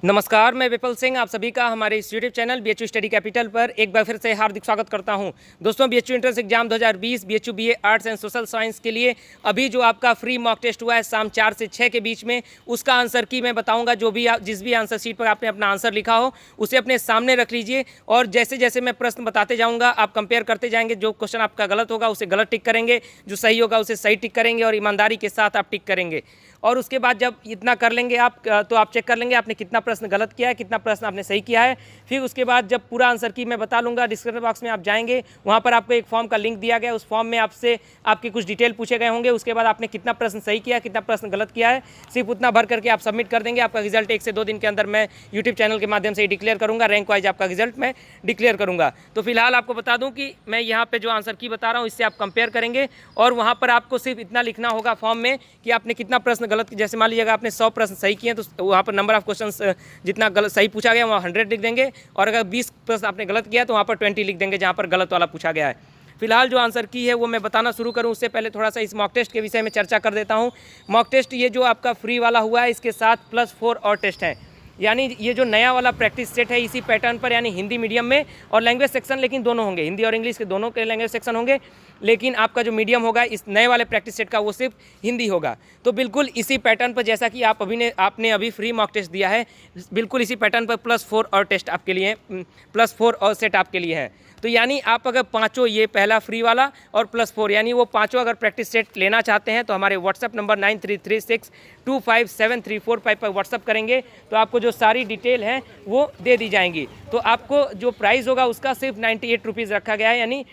नमस्कार, मैं विपुल सिंह आप सभी का हमारे इस YouTube channel BHU study capital पर एक बार फिर से हार्दिक स्वागत करता हूं। दोस्तों, BHU entrance exam 2020 BHU BA arts and social science के लिए अभी जो आपका फ्री मॉक टेस्ट हुआ है शाम 4 से 6 के बीच में, उसका आंसर की मैं बताऊंगा। जो भी जिस भी आंसर शीट पर आपने अपना आंसर लिखा हो उसे अपने सामने रख लीजिए और जैसे जैसे मैं प्रश्न बताते जाऊँगा आप कंपेयर करते जाएंगे। जो क्वेश्चन आपका गलत होगा उसे गलत टिक करेंगे, जो सही होगा उसे सही टिक करेंगे और ईमानदारी के साथ आप टिक करेंगे। और उसके बाद जब इतना कर लेंगे आप तो आप चेक कर लेंगे आपने कितना प्रश्न गलत किया है, कितना प्रश्न आपने सही किया है। फिर उसके बाद जब पूरा आंसर की मैं बता लूँगा, डिस्क्रिप्शन बॉक्स में आप जाएंगे, वहाँ पर आपको एक फॉर्म का लिंक दिया गया है। उस फॉर्म में आपसे आपकी कुछ डिटेल पूछे गए होंगे। उसके बाद आपने कितना प्रश्न सही किया, कितना प्रश्न गलत किया है, सिर्फ उतना भर करके आप सबमिट कर देंगे। आपका रिजल्ट 1 से 2 दिन के अंदर मैं यूट्यूब चैनल के माध्यम से ही डिक्लेयर करूँगा। रैंक वाइज आपका रिजल्ट मैं डिक्लेयर करूँगा। तो फिलहाल आपको बता दूँ कि मैं यहाँ पर जो आंसर की बता रहा हूँ इससे आप कंपेयर करेंगे और वहाँ पर आपको सिर्फ इतना लिखना होगा फॉर्म में कि आपने कितना प्रश्न गलत, जैसे मान लीजिएगा आपने 100 प्रश्न सही किए तो वहाँ पर नंबर ऑफ क्वेश्चन जितना गलत सही पूछा गया वहाँ 100 लिख देंगे, और अगर 20 प्रश्न आपने गलत किया तो वहाँ पर 20 लिख देंगे जहाँ पर गलत वाला पूछा गया है। फिलहाल जो आंसर की है वो मैं बताना शुरू करूं उससे पहले थोड़ा सा इस मॉक टेस्ट के विषय में चर्चा कर देता हूं। मॉक टेस्ट ये जो आपका फ्री वाला हुआ है इसके साथ +4 और टेस्ट हैं, यानी ये जो नया वाला प्रैक्टिस सेट है इसी पैटर्न पर, यानी हिंदी मीडियम में और लैंग्वेज सेक्शन, लेकिन दोनों होंगे, हिंदी और इंग्लिश के दोनों के लैंग्वेज सेक्शन होंगे। लेकिन आपका जो मीडियम होगा इस नए वाले प्रैक्टिस सेट का वो सिर्फ हिंदी होगा। तो बिल्कुल इसी पैटर्न पर जैसा कि आपने अभी फ्री मॉक टेस्ट दिया है, बिल्कुल इसी पैटर्न पर +4 और टेस्ट आपके लिए +4 और सेट आपके लिए है। तो यानी आप अगर पाँचों, ये पहला फ्री वाला और +4, यानी वो पाँचों अगर प्रैक्टिस सेट लेना चाहते हैं तो हमारे व्हाट्सअप नंबर 9336257345 पर व्हाट्सअप करेंगे तो आपको जो सारी डिटेल है वो दे दी जाएंगी। तो आपको जो प्राइस होगा उसका सिर्फ 98 रुपीज़ रखा गया है, यानी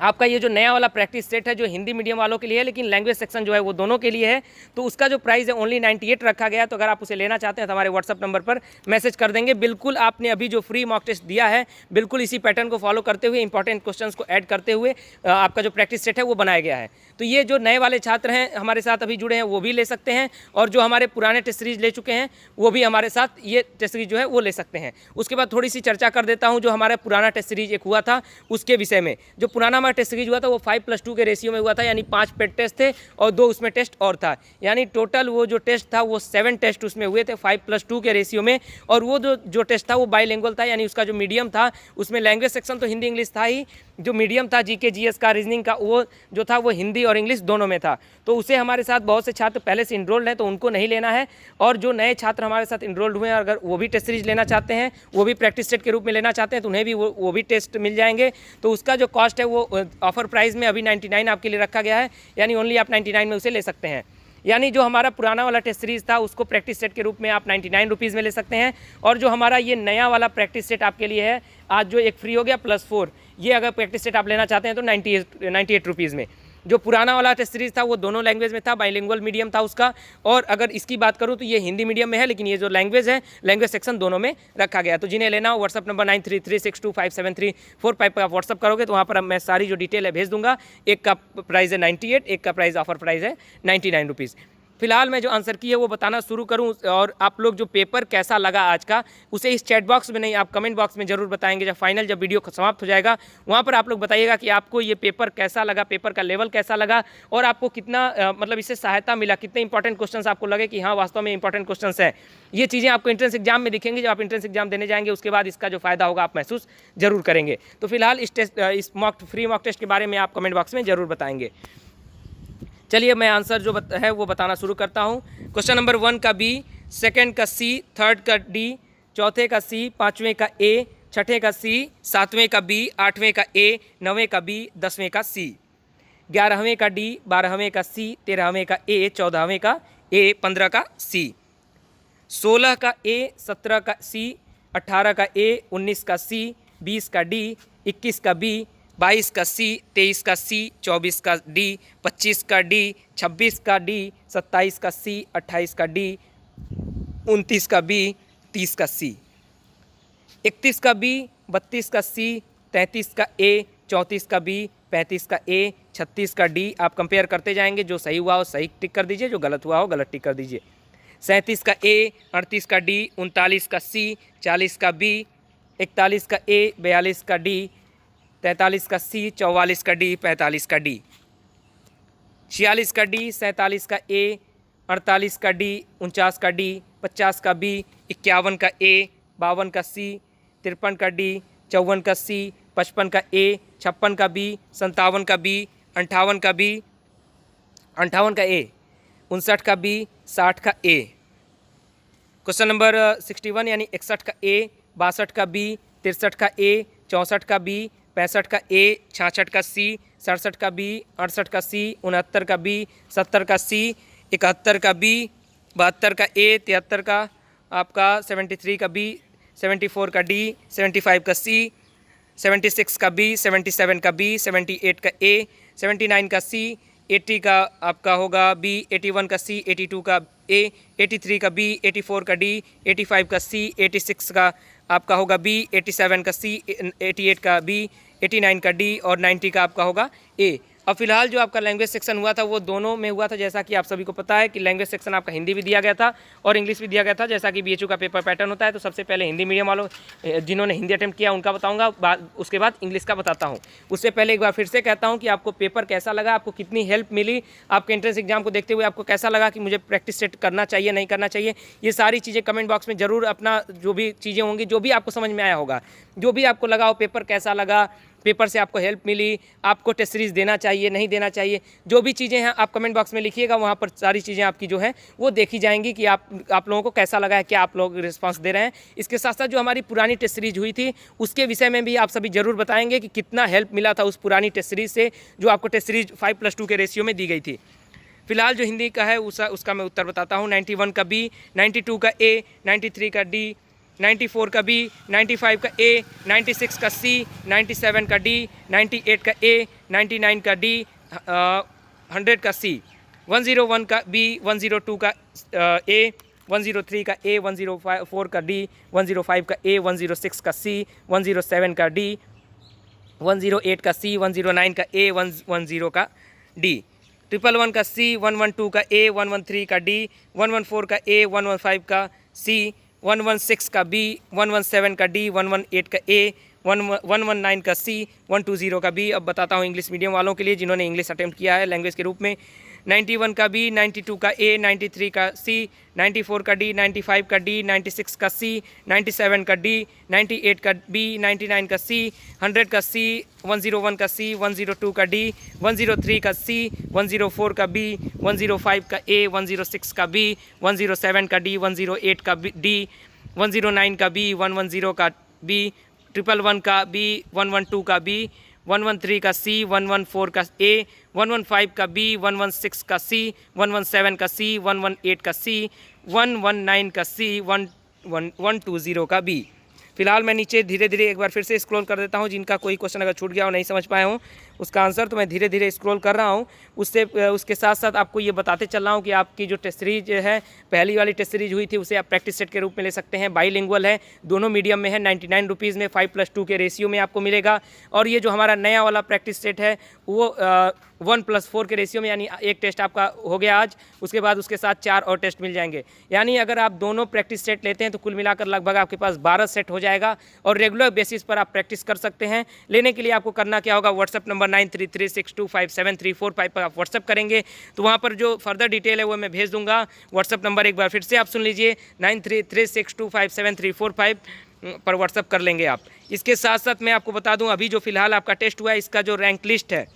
आपका ये जो नया वाला प्रैक्टिस सेट है जो हिंदी मीडियम वालों के लिए है लेकिन लैंग्वेज सेक्शन जो है वो दोनों के लिए है, तो उसका जो प्राइस है ओनली 98 रखा गया है। तो अगर आप उसे लेना चाहते हैं तो हमारे व्हाट्सअप नंबर पर मैसेज कर देंगे। बिल्कुल आपने अभी जो फ्री मॉक टेस्ट दिया है बिल्कुल इसी पैटर्न को फॉलो करते हुए, इंपॉर्टेंट क्वेश्चंस को ऐड करते हुए आपका जो प्रैक्टिस सेट है वो बनाया गया है। तो ये जो नए वाले छात्र हैं हमारे साथ अभी जुड़े हैं वो भी ले सकते हैं, और जो हमारे पुराने टेस्ट सीरीज ले चुके हैं वो भी हमारे साथ ये टेस्ट सीरीज जो है वो ले सकते हैं। उसके बाद थोड़ी सी चर्चा कर देता हूँ जो हमारा पुराना टेस्ट सीरीज एक हुआ था उसके विषय में। जो पुराना हमारा टेस्ट सीरीज हुआ था वो 5+2 के रेशियो में हुआ था, यानी 5 पेड टेस्ट थे और 2 उसमें टेस्ट और था, यानी टोटल वो जो टेस्ट था वो 7 टेस्ट उसमें हुए थे 5+2 के रेशियो में। और वो जो टेस्ट था वो बाइलिंगुअल था, यानी उसका जो मीडियम था उसमें लैंग्वेज सेक्शन तो हिंदी इंग्लिश था ही, जो मीडियम था जीके जीएस का, रीजनिंग का, वो जो था वो हिंदी और इंग्लिश दोनों में था। तो उसे हमारे साथ बहुत से छात्र पहले से इनरोल्ड हैं तो उनको नहीं लेना है, और जो नए छात्र हमारे साथ इनरोल्ड हुए हैं अगर वो भी टेस्ट सीरीज लेना चाहते हैं, वो भी प्रैक्टिस सेट के रूप में लेना चाहते हैं तो उन्हें भी वो भी टेस्ट मिल जाएंगे। तो उसका जो कॉस्ट है वो ऑफर प्राइस में अभी 99 आपके लिए रखा गया है, यानी ओनली आप 99 में उसे ले सकते हैं। यानी जो हमारा पुराना वाला टेस्ट सीरीज था उसको प्रैक्टिस सेट के रूप में आप 99 रुपीज़ में ले सकते हैं, और जो हमारा ये नया वाला प्रैक्टिस सेट आपके लिए है आज जो एक फ्री हो गया +4, ये अगर प्रैक्टिस सेट आप लेना चाहते हैं तो 98 रुपीज़ में। जो पुराना वाला टेस्ट सीरीज था वो दोनों लैंग्वेज में था, बाइलिंगुअल मीडियम था उसका, और अगर इसकी बात करूँ तो ये हिंदी मीडियम में है, लेकिन ये जो लैंग्वेज है लैंग्वेज सेक्शन दोनों में रखा गया। तो जिन्हें लेना हो व्हाट्सअप नंबर 9336257345 पर आप व्हाट्सअप करोगे तो वहाँ पर मैं सारी जो डिटेल है भेज दूंगा। एक का प्राइस है 98, एक का प्राइस ऑफर प्राइस है 99 रुपीज़। फिलहाल मैं जो आंसर की है वो बताना शुरू करूं, और आप लोग जो पेपर कैसा लगा आज का उसे इस चैट बॉक्स में नहीं, आप कमेंट बॉक्स में जरूर बताएंगे। जब वीडियो समाप्त हो जाएगा वहां पर आप लोग बताइएगा कि आपको ये पेपर कैसा लगा, पेपर का लेवल कैसा लगा, और आपको कितना मतलब इससे सहायता मिला, कितने इंपॉर्टेंट क्वेश्चन आपको लगे कि हाँ वास्तव में इंपॉर्टेंट क्वेश्चन है। ये चीज़ें आपको एंट्रेंस एग्जाम में दिखेंगी। जब आप एंट्रेंस एग्जाम देने जाएंगे उसके बाद इसका जो फायदा होगा आप महसूस जरूर करेंगे। तो फिलहाल इस फ्री मॉक टेस्ट के बारे में आप कमेंट बॉक्स में जरूर बताएंगे। चलिए मैं आंसर जो है वो बताना शुरू करता हूँ। क्वेश्चन नंबर 1 का बी, सेकंड का सी, थर्ड का डी, चौथे का सी, पाँचवें का ए, छठे का सी, सातवें का बी, आठवें का ए, नौवें का बी, 10वें का सी, 11वें का डी, 12वें का सी, 13वें का ए, 14वें का ए, 15 का सी, 16 का ए, 17 का सी, 18 का ए, 19 का सी, 20 का डी, 21 का बी, 22 का सी, 23 का सी, 24 का डी, 25 का डी, 26 का डी, 27 का सी, 28 का डी, 29 का बी, 30 का सी, 31 का बी, 32 का सी, 33 का ए, 34 का बी, 35 का ए, 36 का डी। आप कंपेयर करते जाएंगे, जो सही हुआ हो सही टिक कर दीजिए, जो गलत हुआ हो गलत टिक कर दीजिए। 37 का ए, 38 का डी, 39 का सी, 40 का बी, 41 का ए, 42 का डी, 43 का सी, 44 का डी, 45 का डी, 46 का डी, 47 का ए, 48 का डी, 49 का डी, 50 का बी, 51 का ए, 52 का सी, 53 का डी, 54 का सी, 55 का ए, 56 का बी, 57 का बी, 58 का बी, 58 का ए, 59 का बी, 60 का ए। क्वेश्चन नंबर 61 यानी 61 का ए, 62 का बी, 63 का ए, 64 का बी, 65 का ए, 66 का सी, 67 का बी, 68 का सी, 69 का बी, 70 का सी, 71 का बी, 72 का ए, 73 का आपका 73 का बी, 74 का डी, 75 का सी, 76 का बी, 77 का बी, 78 का ए, 79 का सी, 80 का आपका होगा बी, 81 का सी, 82 का ए, 83 का बी, 84 का डी, 85 का सी, 86 का आपका होगा बी, 87 का सी, 88 का बी, 89 का डी और 90 का आपका होगा ए। अब फिलहाल जो आपका लैंग्वेज सेक्शन हुआ था वो दोनों में हुआ था, जैसा कि आप सभी को पता है कि लैंग्वेज सेक्शन आपका हिंदी भी दिया गया था और इंग्लिश भी दिया गया था, जैसा कि बीएचयू का पेपर पैटर्न होता है। तो सबसे पहले हिंदी मीडियम वालों जिन्होंने हिंदी अटेम्प्ट किया उनका बताऊंगा, उसके बाद इंग्लिश का बताता हूँ। उससे पहले एक बार फिर से कहता हूँ कि आपको पेपर कैसा लगा, आपको कितनी हेल्प मिली, आपके एंट्रेंस एग्जाम को देखते हुए आपको कैसा लगा कि मुझे प्रैक्टिस सेट करना चाहिए नहीं करना चाहिए, ये सारी चीज़ें कमेंट बॉक्स में जरूर अपना जो भी चीज़ें होंगी, जो भी आपको समझ में आया होगा, जो भी आपको लगा हो, पेपर कैसा लगा, पेपर से आपको हेल्प मिली, आपको टेस्ट सीरीज देना चाहिए नहीं देना चाहिए, जो भी चीज़ें हैं आप कमेंट बॉक्स में लिखिएगा। वहाँ पर सारी चीज़ें आपकी जो हैं वो देखी जाएंगी कि आप लोगों को कैसा लगा है, क्या आप लोग रिस्पांस दे रहे हैं। इसके साथ साथ जो हमारी पुरानी टेस्ट सीरीज हुई थी उसके विषय में भी आप सभी जरूर बताएंगे कि कितना हेल्प मिला था उस पुरानी टेस्ट सीरीज से, जो आपको टेस्ट सीरीज 5+2 के रेशियो में दी गई थी। फिलहाल जो हिंदी का है उसका मैं उत्तर बताता हूँ। 91 का बी, 92 का ए, 93 का डी, 94 का बी, 95 का ए, 96 का सी, 97 का डी, 98 का ए, 99 का डी, 100 का सी, 101 का बी, 102 का ए, 103 का ए, 104 का डी, 105 का ए, 106 का सी, 107 का डी, 108 का सी, 109 का ए, 110 का डी, 111 का सी, 112 का ए, 113 का डी, 114 का ए, 115 का सी, 116 का बी, 117 का डी, 118 का ए, 119 का सी, 120 का बी। अब बताता हूँ इंग्लिश मीडियम वालों के लिए जिन्होंने इंग्लिश अटेम्प्ट किया है लैंग्वेज के रूप में। 91 का बी, 92 का ए, 93 का सी, 94 का डी, 95 का डी, 96 का सी, 97 का डी, 98 का बी, 99 का सी, 100 का सी, 101 का सी, 102 का डी, 103 का सी, 104 का बी, 105 का ए, 106 का बी, 107 का डी, 108 का डी, 109 का बी, 110 का बी, 111 का बी, 112 का बी, 113 का सी, 114 का ए, 115 का बी, 116 का सी, 117 का सी, 118 का सी, 119 का सी, 120 का बी। फिलहाल मैं नीचे धीरे धीरे एक बार फिर से स्क्रॉल कर देता हूं। जिनका कोई क्वेश्चन अगर छूट गया हो, नहीं समझ पाए हो उसका आंसर, तो मैं धीरे धीरे स्क्रॉल कर रहा हूं। उसके साथ साथ आपको ये बताते चल रहा हूं कि आपकी जो टेस्ट सीरीज है, पहली वाली टेस्ट सीरीज हुई थी, उसे आप प्रैक्टिस सेट के रूप में ले सकते हैं। बाईलिंगुअल है, दोनों मीडियम में है, 99 रुपीज़ में 5+2 के रेशियो में आपको मिलेगा। और ये जो हमारा नया वाला प्रैक्टिस सेट है वो 1+4 के रेशियो में, यानी एक टेस्ट आपका हो गया आज, उसके बाद उसके साथ 4 और टेस्ट मिल जाएंगे। यानी अगर आप दोनों प्रैक्टिस सेट लेते हैं तो कुल मिलाकर लगभग आपके पास 12 सेट हो जाएगा और रेगुलर बेसिस पर आप प्रैक्टिस कर सकते हैं। लेने के लिए आपको करना क्या होगा, व्हाट्सअप नंबर 9336257345 पर आप व्हाट्सअप करेंगे तो वहाँ पर जो फर्दर डिटेल है वो मैं भेज दूंगा। व्हाट्सअप नंबर एक बार फिर से आप सुन लीजिए, 9336257345 पर व्हाट्सअप कर लेंगे आप। इसके साथ साथ मैं आपको बता दूं, अभी जो फिलहाल आपका टेस्ट हुआ है इसका जो रैंक लिस्ट है,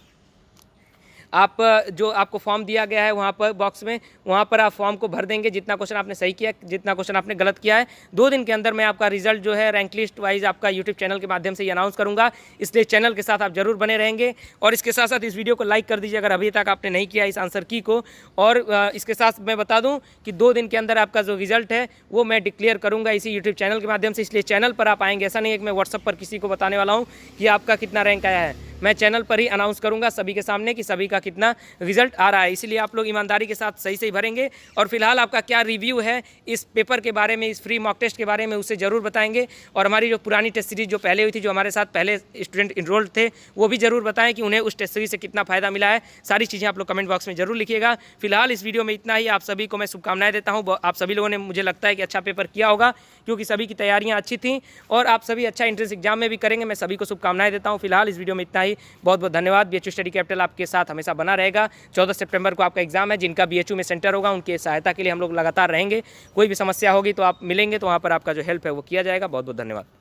आप जो आपको फॉर्म दिया गया है वहाँ पर बॉक्स में, वहाँ पर आप फॉर्म को भर देंगे। जितना क्वेश्चन आपने सही किया, जितना क्वेश्चन आपने गलत किया है, 2 दिन के अंदर मैं आपका रिजल्ट जो है रैंक लिस्ट वाइज आपका यूट्यूब चैनल के माध्यम से अनाउंस करूँगा। इसलिए चैनल के साथ आप जरूर बने रहेंगे। और इसके साथ साथ इस वीडियो को लाइक कर दीजिए अगर अभी तक आपने नहीं किया इस आंसर की को। और इसके साथ मैं बता दूँ कि 2 दिन के अंदर आपका जो रिजल्ट है वो मैं डिक्लेयर करूँगा इसी यूट्यूब चैनल के माध्यम से। इसलिए चैनल पर आप आएंगे, ऐसा नहीं है कि मैं व्हाट्सअप पर किसी को बताने वाला हूँ कि आपका कितना रैंक आया है। मैं चैनल पर ही अनाउंस करूंगा सभी के सामने कि सभी का कितना रिजल्ट आ रहा है। इसलिए आप लोग ईमानदारी के साथ सही सही भरेंगे। और फिलहाल आपका क्या रिव्यू है इस पेपर के बारे में, इस फ्री मॉक टेस्ट के बारे में, उसे ज़रूर बताएंगे। और हमारी जो पुरानी टेस्ट सीरीज जो पहले हुई थी, जो हमारे साथ पहले स्टूडेंट इनरोल्ड थे, वो भी ज़रूर बताएं कि उन्हें उस टेस्ट सीरीज से कितना फ़ायदा मिला है। सारी चीज़ें आप लोग कमेंट बॉक्स में ज़रूर लिखिएगा। फिलहाल इस वीडियो में इतना ही। आप सभी को मैं शुभकामनाएं देता हूँ। आप सभी लोगों ने, मुझे लगता है कि अच्छा पेपर किया होगा क्योंकि सभी की तैयारियाँ अच्छी थी और आप सभी अच्छा एंट्रेंस एग्जाम में भी करेंगे। मैं सभी को शुभकामनाएं देता हूँ। फिलहाल इस वीडियो में इतना ही। ही। बहुत बहुत धन्यवाद। BHU स्टडी कैपिटल आपके साथ हमेशा बना रहेगा। 14 सितंबर को आपका एग्जाम है, जिनका BHU में सेंटर होगा उनकी सहायता के लिए हम लोग लगातार रहेंगे। कोई भी समस्या होगी तो आप मिलेंगे, तो वहाँ पर आपका जो हेल्प है वो किया जाएगा। बहुत बहुत धन्यवाद।